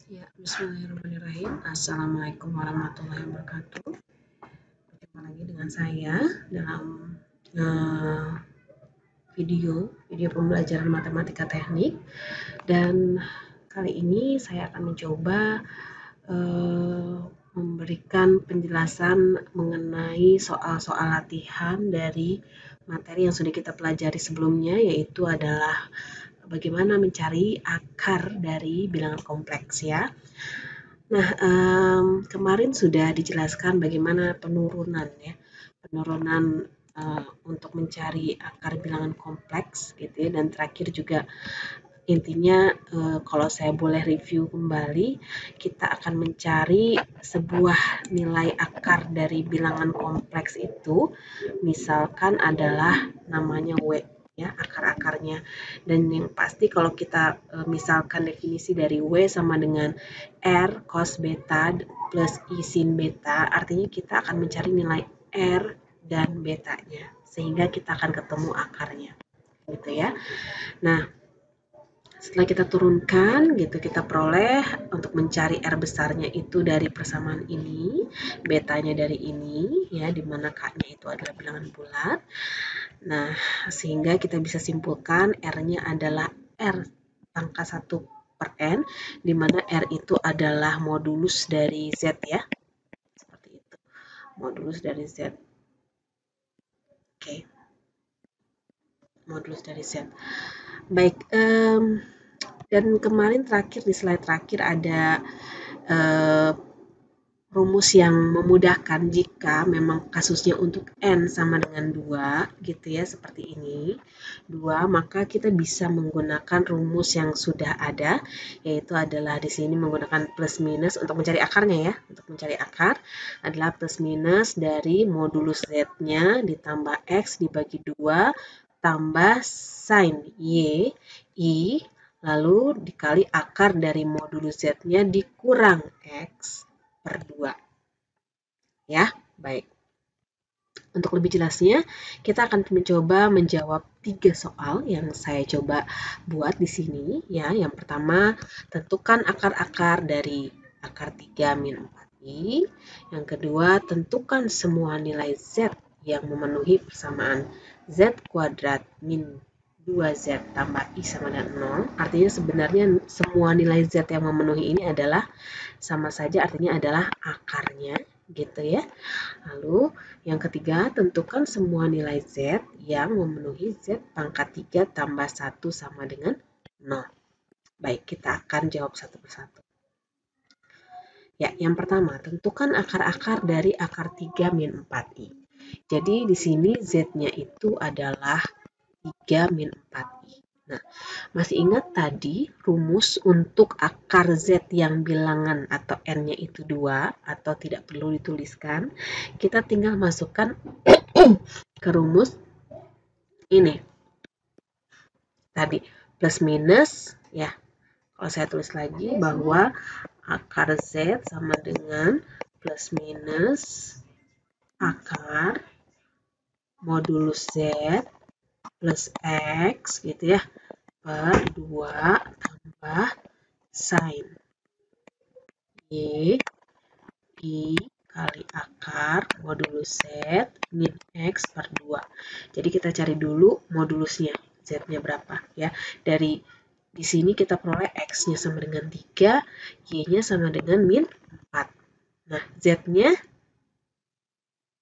Ya, bismillahirrahmanirrahim. Assalamualaikum warahmatullahi wabarakatuh. Berjumpa lagi dengan saya dalam video pembelajaran matematika teknik, dan kali ini saya akan mencoba memberikan penjelasan mengenai soal-soal latihan dari materi yang sudah kita pelajari sebelumnya, yaitu adalah bagaimana mencari akar dari bilangan kompleks ya. Nah, kemarin sudah dijelaskan bagaimana penurunan ya, untuk mencari akar bilangan kompleks gitu ya, dan terakhir juga intinya kalau saya boleh review kembali, kita akan mencari sebuah nilai akar dari bilangan kompleks itu, misalkan adalah namanya W ya, akar-akarnya. Dan yang pasti kalau kita misalkan definisi dari W sama dengan R cos beta plus I sin beta, artinya kita akan mencari nilai R dan betanya, sehingga kita akan ketemu akarnya gitu ya. Nah, setelah kita turunkan gitu, kita peroleh untuk mencari R besarnya itu dari persamaan ini, betanya dari ini ya, di mana K-nya itu adalah bilangan bulat. Nah, sehingga kita bisa simpulkan R-nya adalah R pangkat 1/n, di mana R itu adalah modulus dari Z ya. Seperti itu. Modulus dari Z. Oke. Modulus dari Z. Baik, dan kemarin terakhir di slide terakhir ada rumus yang memudahkan jika memang kasusnya untuk N sama dengan 2 gitu ya, seperti ini 2, maka kita bisa menggunakan rumus yang sudah ada, yaitu adalah di sini menggunakan plus minus untuk mencari akarnya ya. Untuk mencari akar adalah plus minus dari modulus Z-nya ditambah X dibagi 2 tambah sin Y I, lalu dikali akar dari modulus Z-nya dikurang X per 2. Ya, baik. Untuk lebih jelasnya, kita akan mencoba menjawab 3 soal yang saya coba buat di sini. Ya, yang pertama, tentukan akar-akar dari akar 3 min 4i. Yang kedua, tentukan semua nilai Z yang memenuhi persamaan Z kuadrat min 2Z tambah I sama dengan 0. Artinya sebenarnya semua nilai Z yang memenuhi ini adalah sama saja, artinya adalah akarnya gitu ya. Lalu yang ketiga, tentukan semua nilai Z yang memenuhi Z pangkat 3 tambah 1 sama dengan 0. Baik, kita akan jawab satu persatu. Ya, yang pertama, tentukan akar-akar dari akar 3 min 4i. Jadi di sini Z-nya itu adalah 3 min 4i. Nah, masih ingat tadi rumus untuk akar Z yang bilangan atau N-nya itu 2 atau tidak perlu dituliskan? Kita tinggal masukkan ke rumus ini. Tadi plus minus ya. Kalau saya tulis lagi bahwa akar Z sama dengan plus minus akar modulus Z plus X gitu ya, per 2 tambah sin Y I kali akar modulus Z min X per 2. Jadi kita cari dulu modulusnya, Z-nya berapa ya. Dari di sini kita peroleh X-nya sama dengan 3, Y-nya sama dengan min 4. Nah, Z-nya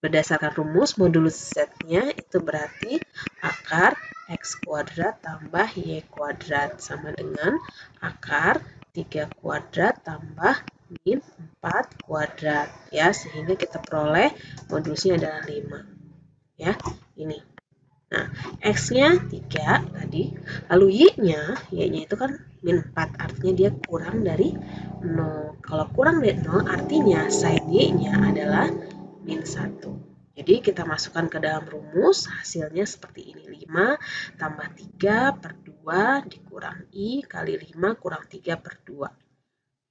berdasarkan rumus modulus Z-nya itu berarti akar X kuadrat tambah Y kuadrat sama dengan akar 3 kuadrat tambah min 4 kuadrat ya, sehingga kita peroleh modulusnya adalah 5 ya, ini. Nah, X-nya 3 tadi, lalu Y-nya itu kan min 4, artinya dia kurang dari 0. Kalau kurang dari 0 artinya sin Y-nya adalah min 1. Jadi kita masukkan ke dalam rumus, hasilnya seperti ini. 5 tambah 3 per 2 dikurang I kali 5 kurang 3 per 2.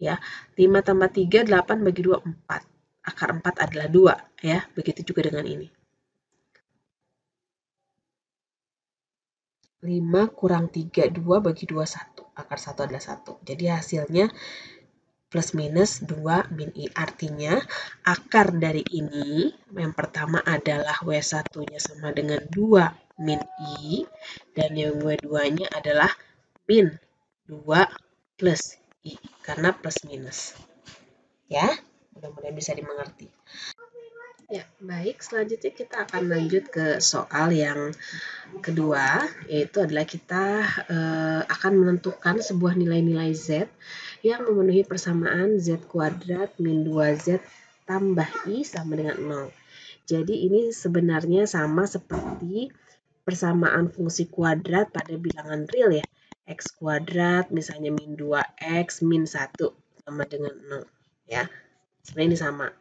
Ya, 5 tambah 3, 8 bagi 2, 4. Akar 4 adalah 2. Ya, begitu juga dengan ini. 5 kurang 3, 2 bagi 2, 1. Akar 1 adalah 1. Jadi hasilnya plus minus 2 min I. Artinya akar dari ini yang pertama adalah W1-nya sama dengan 2 min I dan yang W2-nya adalah min 2 plus I karena plus minus. Ya, mudah-mudahan bisa dimengerti. Ya, baik. Selanjutnya kita akan lanjut ke soal yang kedua, yaitu adalah kita akan menentukan sebuah nilai-nilai Z yang memenuhi persamaan Z kuadrat min 2Z tambah I sama dengan 0. Jadi ini sebenarnya sama seperti persamaan fungsi kuadrat pada bilangan real ya. X kuadrat misalnya min 2X min 1 sama dengan 0. Ya, sebenarnya ini sama.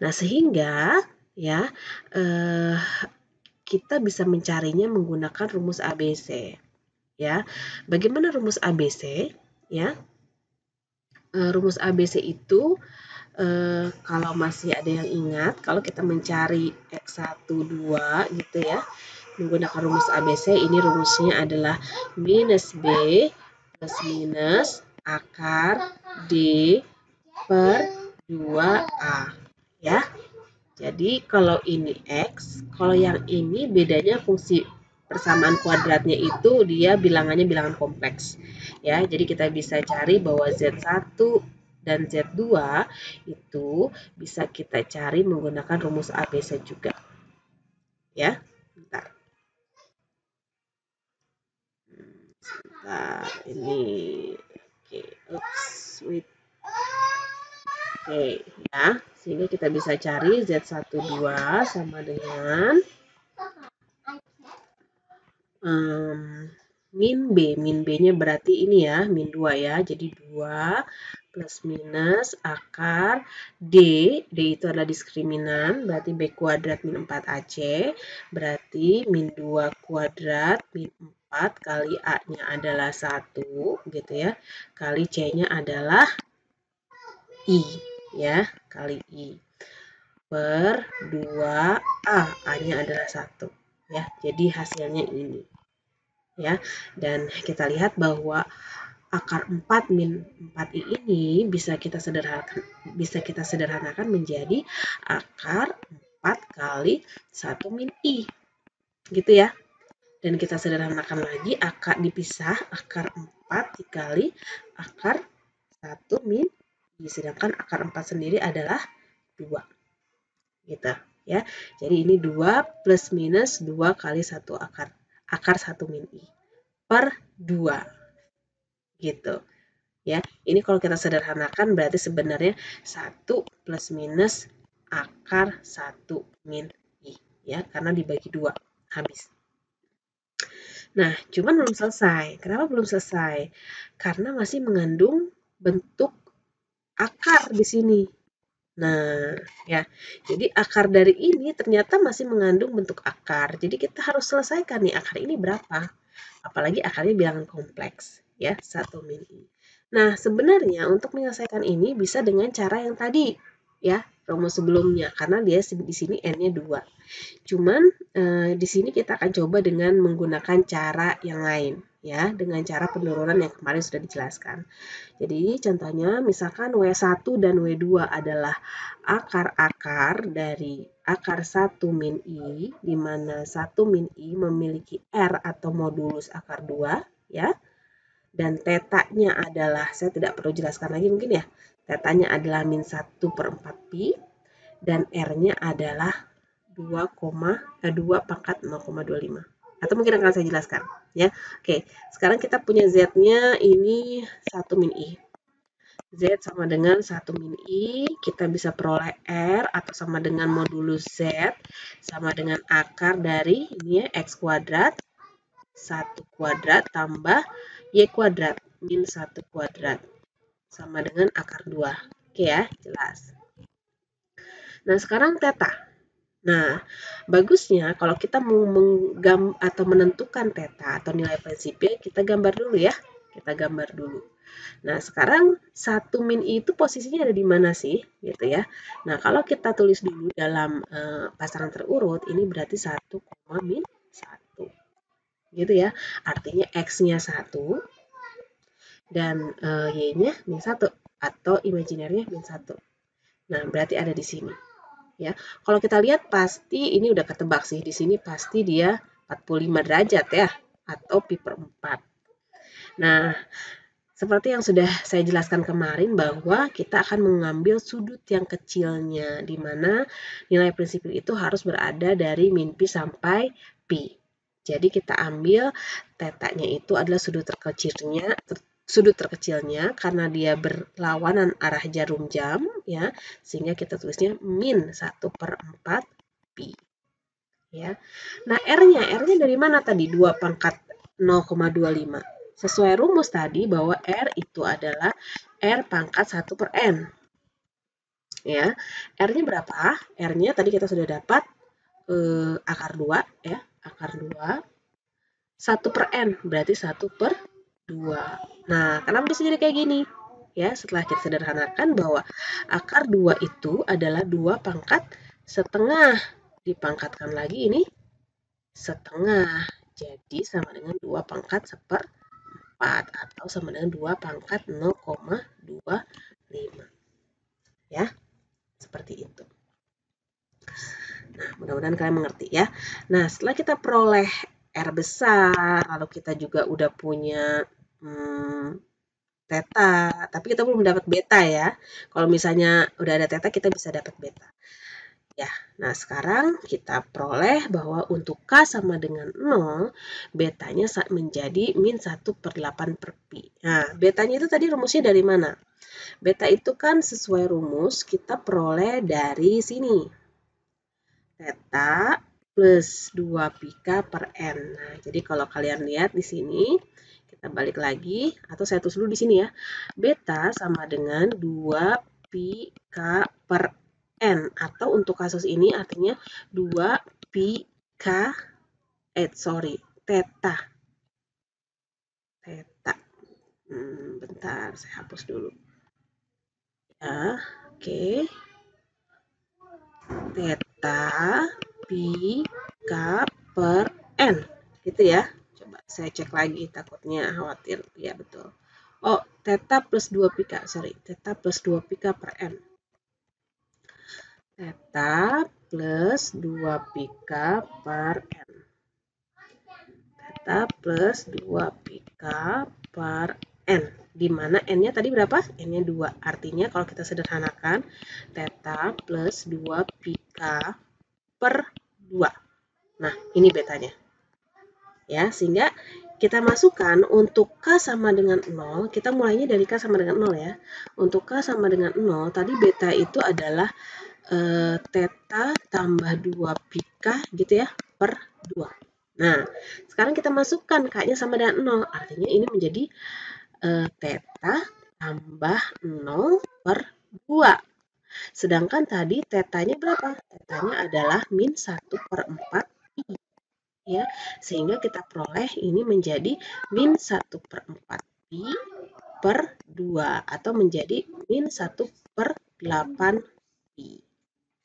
Nah, sehingga ya kita bisa mencarinya menggunakan rumus ABC. Ya, bagaimana rumus ABC? Ya, rumus ABC itu kalau masih ada yang ingat, kalau kita mencari X1, 2 gitu ya, menggunakan rumus ABC, ini rumusnya adalah minus B plus minus akar D per 2A. Ya, jadi kalau ini X, kalau yang ini bedanya fungsi persamaan kuadratnya itu dia bilangannya bilangan kompleks. Ya, jadi kita bisa cari bahwa Z1 dan Z2 itu bisa kita cari menggunakan rumus ABC juga. Ya, bentar. Sebentar, ini. Oke, oops, wait. Oke, ya. Sehingga kita bisa cari Z12 sama dengan min B. Min B-nya berarti ini ya, min 2 ya. Jadi 2 plus minus akar D. D itu adalah diskriminan, berarti B kuadrat min 4AC. Berarti min 2 kuadrat min 4 kali A-nya adalah 1, gitu ya. Kali C-nya adalah I, ya. Kali I. Per 2A. A-nya adalah 1. Ya, jadi hasilnya ini. Ya, dan kita lihat bahwa akar 4 min 4i ini bisa kita sederhanakan menjadi akar 4 kali 1 min i. Gitu ya. Dan kita sederhanakan lagi akar dipisah akar 4 dikali akar 1 min i, sedangkan akar 4 sendiri adalah 2. Gitu ya. Jadi ini 2 plus minus 2 kali 1 akar 1 min i per 2. Gitu. Ya, ini kalau kita sederhanakan berarti sebenarnya 1 plus minus akar 1 min i. Ya, karena dibagi 2. Habis. Nah, cuman belum selesai. Kenapa belum selesai? Karena masih mengandung bentuk akar di sini. Nah, ya. Jadi akar dari ini ternyata masih mengandung bentuk akar. Jadi kita harus selesaikan nih akar ini berapa. Apalagi akarnya bilangan kompleks, ya, 1 min i. Nah, sebenarnya untuk menyelesaikan ini bisa dengan cara yang tadi, ya, rumus sebelumnya, karena dia di sini n-nya 2. Cuman di sini kita akan coba dengan menggunakan cara yang lain, ya, dengan cara penurunan yang kemarin sudah dijelaskan. Jadi contohnya misalkan W1 dan W2 adalah akar-akar dari akar 1 min i, di mana 1 min i memiliki R atau modulus akar 2, ya. Dan tetanya adalah, saya tidak perlu jelaskan lagi mungkin ya, tetanya adalah min 1 per 4 pi, dan R-nya adalah 2 pangkat 0,25. Atau mungkin akan saya jelaskan. Ya. Oke, sekarang kita punya Z-nya ini 1 min I. Z sama dengan 1 min I, kita bisa peroleh R atau sama dengan modulus Z, sama dengan akar dari ini ya, X kuadrat, 1 kuadrat tambah Y kuadrat, min 1 kuadrat, sama dengan akar 2. Oke ya, jelas. Nah, sekarang theta. Nah, bagusnya kalau kita mau menentukan theta atau nilai prinsipnya, kita gambar dulu ya. Kita gambar dulu. Nah, sekarang 1 min I itu posisinya ada di mana sih? Gitu ya. Nah, kalau kita tulis dulu dalam pasangan terurut, ini berarti 1, min 1. Gitu ya. Artinya X-nya 1 dan Y-nya min 1. atau imajinernya min 1. Nah, berarti ada di sini. Ya, kalau kita lihat pasti ini udah ketebak sih. Di sini pasti dia 45 derajat ya, atau pi per 4. Nah, seperti yang sudah saya jelaskan kemarin bahwa kita akan mengambil sudut yang kecilnya, di mana nilai prinsipil itu harus berada dari min pi sampai pi. Jadi kita ambil tetanya itu adalah sudut terkecilnya karena dia berlawanan arah jarum jam ya, sehingga kita tulisnya min 1/4 pi. Ya. Nah, R-nya dari mana tadi? 2 pangkat 0,25. Sesuai rumus tadi bahwa R itu adalah R pangkat 1 per N. Ya, R-nya berapa? R-nya tadi kita sudah dapat akar 2 ya, akar 2. 1 per N berarti 1 per 2. Nah, kenapa bisa jadi kayak gini? Ya, setelah kita sederhanakan bahwa akar 2 itu adalah 2 pangkat setengah. Dipangkatkan lagi ini setengah. Jadi sama dengan 2 pangkat 1/4 atau sama dengan 2 pangkat 0,25. Ya, seperti itu. Nah, mudah-mudahan kalian mengerti ya. Nah, setelah kita peroleh R besar, lalu kita juga udah punya theta, tapi kita belum dapat beta ya. Kalau misalnya udah ada theta, kita bisa dapat beta. Ya, nah sekarang kita peroleh bahwa untuk K sama dengan 0, betanya menjadi min 1/8 per pi. Nah, betanya itu tadi rumusnya dari mana? Beta itu kan sesuai rumus kita peroleh dari sini. Theta plus 2 pi K per N. Nah, jadi kalau kalian lihat di sini, kita balik lagi, atau saya tulis dulu di sini ya. Beta sama dengan 2 pi K per N, atau untuk kasus ini artinya 2 pi K, theta. Theta. Bentar, saya hapus dulu. Ya, oke. Theta pi K per N. Gitu ya. Coba saya cek lagi, takutnya khawatir. Ya, betul. Oh, theta plus 2 pi K, theta plus 2 pi K per N. Theta plus 2 pi K per N. Theta plus 2 pi K per N. Di mana N-nya tadi berapa? N-nya 2. Artinya kalau kita sederhanakan, theta plus 2 pi K per 2. Nah, ini betanya. Ya, sehingga kita masukkan untuk K sama dengan 0, kita mulainya dari K sama dengan 0 ya. Untuk K sama dengan 0, tadi beta itu adalah theta tambah 2 pi K gitu ya, per 2. Nah, sekarang kita masukkan K-nya sama dengan 0, artinya ini menjadi theta tambah 0 per 2. Sedangkan tadi tetanya berapa? Tetanya adalah min 1/4 pi. Ya, sehingga kita peroleh ini menjadi min 1/4 pi per 2 atau menjadi min 1/8 pi.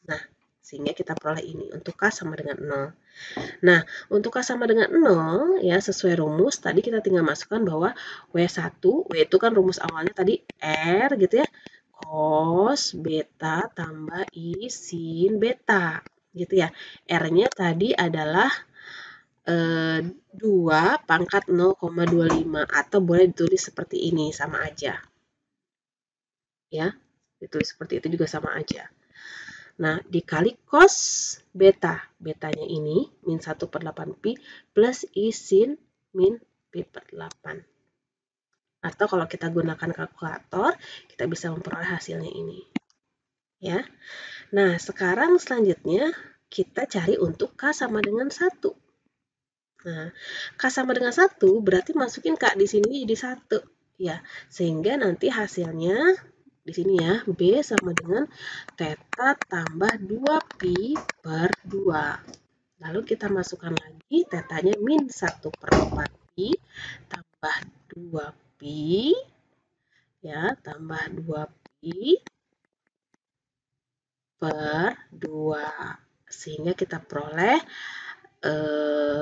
Nah, sehingga kita peroleh ini untuk K sama dengan 0. Nah, untuk K sama dengan 0 ya sesuai rumus tadi kita tinggal masukkan bahwa W1, W itu kan rumus awalnya tadi R gitu ya. Cos beta tambah I sin beta gitu ya. R-nya tadi adalah 2 pangkat 0,25 atau boleh ditulis seperti ini, sama aja. Ya, ditulis seperti itu juga sama aja. Nah, dikali cos beta. Betanya ini min 1/8 pi plus I sin min pi per 8. Atau kalau kita gunakan kalkulator, kita bisa memperoleh hasilnya ini. Ya. Nah, sekarang selanjutnya kita cari untuk K sama dengan 1. Nah, K sama dengan 1 berarti masukin K di sini jadi 1. Ya, sehingga nanti hasilnya di sini ya, B sama dengan theta tambah 2 pi per 2. Lalu kita masukkan lagi tetanya min 1/4 pi tambah 2 pi ya, tambah 2 pi per 2. Sehingga kita peroleh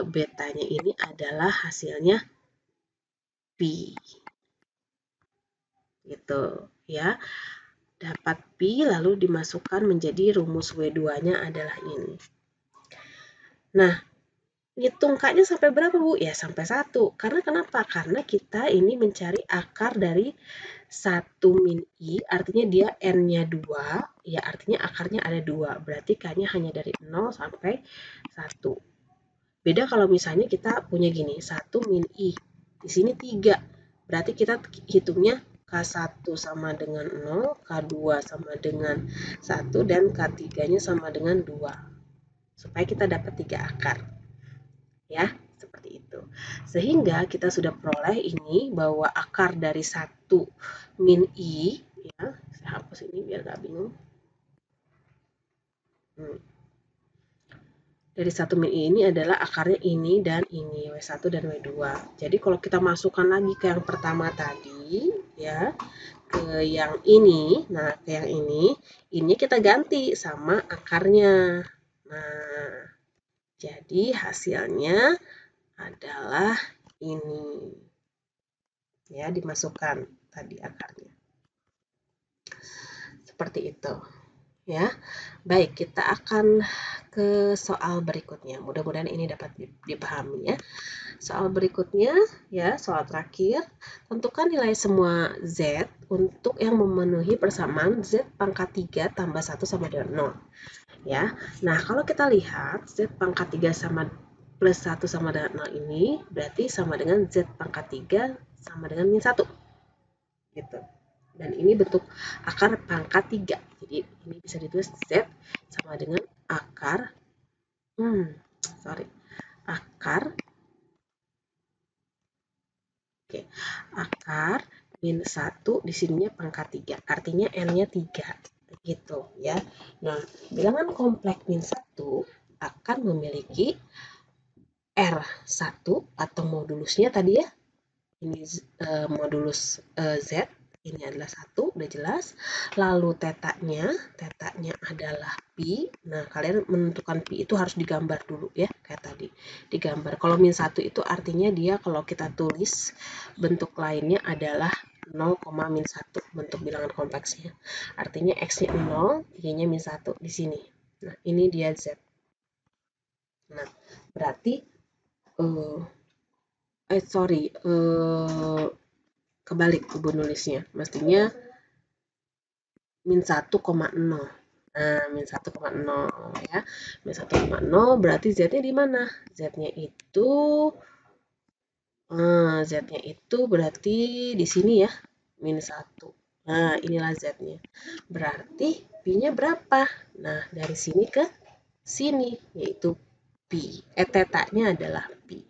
betanya ini adalah hasilnya pi. Gitu. ya. Dapat pi lalu dimasukkan menjadi rumus W2-nya adalah ini. Nah, ngitung K-nya sampai berapa, Bu? Ya, sampai 1. Karena kenapa? Karena kita ini mencari akar dari 1 min I, artinya dia N-nya 2, ya artinya akarnya ada 2. Berarti K-nya hanya dari 0 sampai 1. Beda kalau misalnya kita punya gini, 1 min I. Di sini 3. Berarti kita hitungnya K1 sama dengan 0, K2 sama dengan 1, dan K3-nya sama dengan 2. Supaya kita dapat 3 akar. Ya, seperti itu. Sehingga kita sudah peroleh ini bahwa akar dari 1 min I, ya, saya hapus ini biar gak bingung. Dari 1 min I ini adalah akarnya ini dan ini, W1 dan W2. Jadi kalau kita masukkan lagi ke yang pertama tadi, ya, ke yang ini, nah ke yang ini kita ganti sama akarnya. Nah, jadi hasilnya adalah ini. Ya, dimasukkan tadi akarnya. Seperti itu. Ya. Baik, kita akan ke soal berikutnya. Mudah-mudahan ini dapat dipahami ya. Soal berikutnya, ya, soal terakhir. Tentukan nilai semua Z untuk yang memenuhi persamaan Z pangkat 3 tambah 1 sama dengan 0. Ya. Nah, kalau kita lihat Z pangkat 3 sama plus 1 sama dengan 0 ini, berarti sama dengan Z pangkat 3 sama dengan min 1. Gitu. Dan ini bentuk akar pangkat 3. Jadi ini bisa ditulis Z sama dengan akar akar min 1 di sininya pangkat 3. Artinya N-nya 3. Gitu ya. Nah, bilangan kompleks min 1 akan memiliki R1 atau modulusnya tadi ya. Ini modulus Z, ini adalah 1, udah jelas. Lalu tetanya adalah pi. Nah, kalian menentukan pi itu harus digambar dulu ya, kayak tadi. Digambar. Kalau min 1 itu artinya dia kalau kita tulis bentuk lainnya adalah 0, min 1, bentuk bilangan kompleksnya. Artinya X-nya 0, Y-nya min 1 di sini. Nah, ini dia Z. Nah, berarti kebalik ibu nulisnya, mestinya min 1,0. Nah, min 1,0 ya. Min 1,0 berarti Z-nya di mana? Z-nya itu berarti di sini ya, min 1. Nah, inilah Z-nya. Berarti pi-nya berapa? Nah, dari sini ke sini, yaitu pi. Tetanya adalah pi.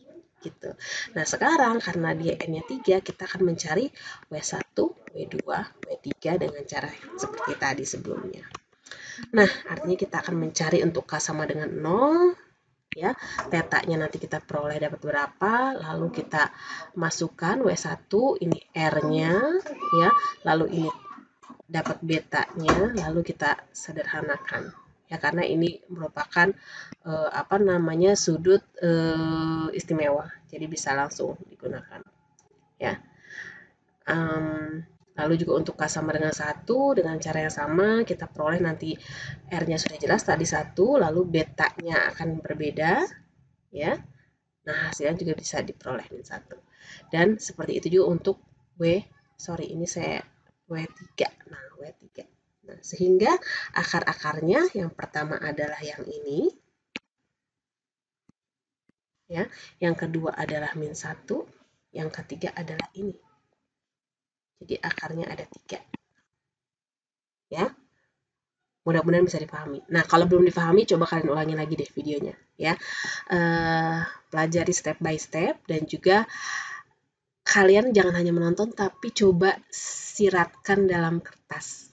Gitu. Nah, sekarang karena dia N-nya 3, kita akan mencari W1, W2, W3 dengan cara seperti tadi sebelumnya. Nah, artinya kita akan mencari untuk K sama dengan 0, ya. Tetanya nanti kita peroleh dapat berapa, lalu kita masukkan W1, ini R-nya, ya. Lalu ini dapat betanya, lalu kita sederhanakan. Ya, karena ini merupakan sudut istimewa, jadi bisa langsung digunakan ya. Lalu juga untuk K sama dengan 1 dengan cara yang sama kita peroleh nanti R-nya sudah jelas tadi 1, lalu betanya akan berbeda ya. Nah, hasilnya juga bisa diperoleh min 1. Dan seperti itu juga untuk ini saya W3. Nah, W3. Nah, sehingga akar-akarnya yang pertama adalah yang ini. Ya, yang kedua adalah min 1, yang ketiga adalah ini. Jadi akarnya ada 3. Ya. Mudah-mudahan bisa dipahami. Nah, kalau belum dipahami, coba kalian ulangi lagi deh videonya. Ya. Pelajari step by step dan juga kalian jangan hanya menonton, tapi coba siratkan dalam kertas.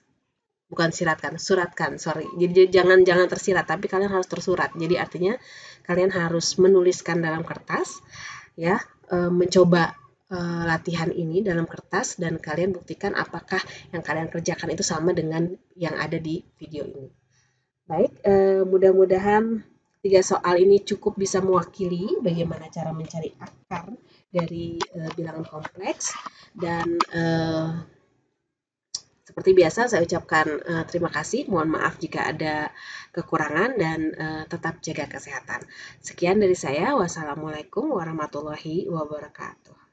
Bukan siratkan, suratkan, sorry. Jadi jangan tersirat, tapi kalian harus tersurat. Jadi artinya kalian harus menuliskan dalam kertas, ya, mencoba latihan ini dalam kertas dan kalian buktikan apakah yang kalian kerjakan itu sama dengan yang ada di video ini. Baik, mudah-mudahan 3 soal ini cukup bisa mewakili bagaimana cara mencari akar dari bilangan kompleks dan Seperti biasa saya ucapkan terima kasih, mohon maaf jika ada kekurangan dan tetap jaga kesehatan. Sekian dari saya, wassalamualaikum warahmatullahi wabarakatuh.